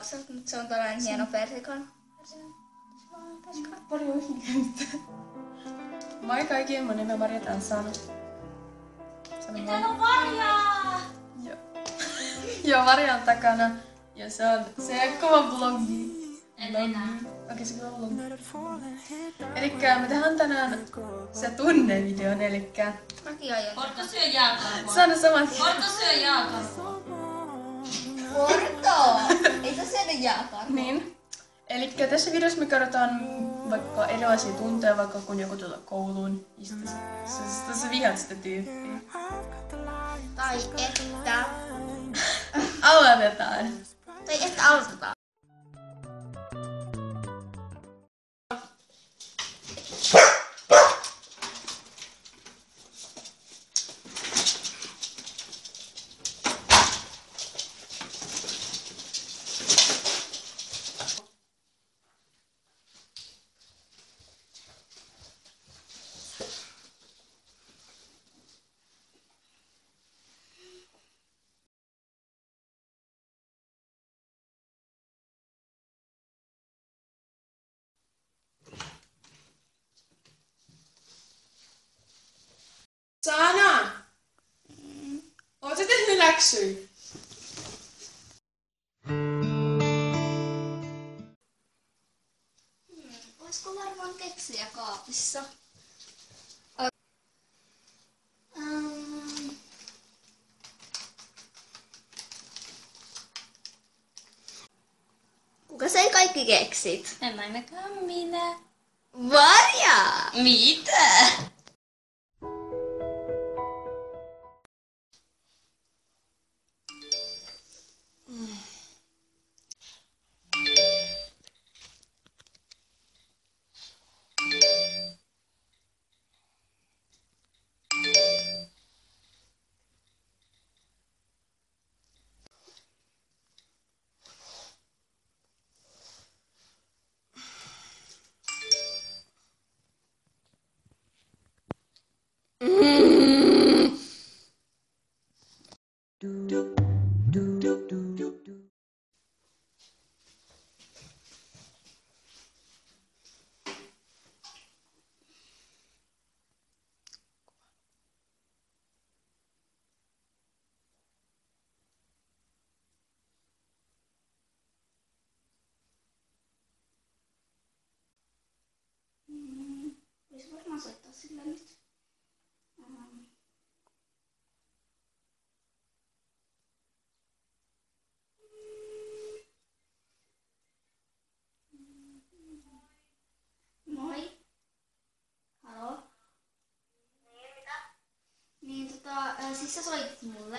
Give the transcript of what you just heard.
Mutta se on tällainen hieno persikon. Paljon hiljentää. Moi kaikki, mun nimi on Marja Tanssana. Täällä on Marja! Joo. Joo, Marja on takana. Ja se on kova blogi. En enää. Okei, se kova blogi. Elikkä me tehdään tänään se tunnevideon, elikkä... Mäkin aion. Porto syö jääkarvoa. Sano saman. Porto syö jääkarvoa. Porto! Ei tässä syödä jääkarvoa. Niin. Elikkä tässä videossa me kerrotaan vaikka erilaisia tunteja, vaikka kun joku tulee kouluun. Se vihaat sitä tyyppiä. Tai että... Aloitetaan. Tai että aloitetaan. Sana! Oot sä tehnyt läksyä? Olisiko varmaan keksiä kaapissa? Kuka sai kaikki keksit? En ainakaan minä. Marja! Mitä? Voisi varmaan soittaa sillä nyt. Moi. Halo? Niin, mitä? Niin, siis sä soitit mulle.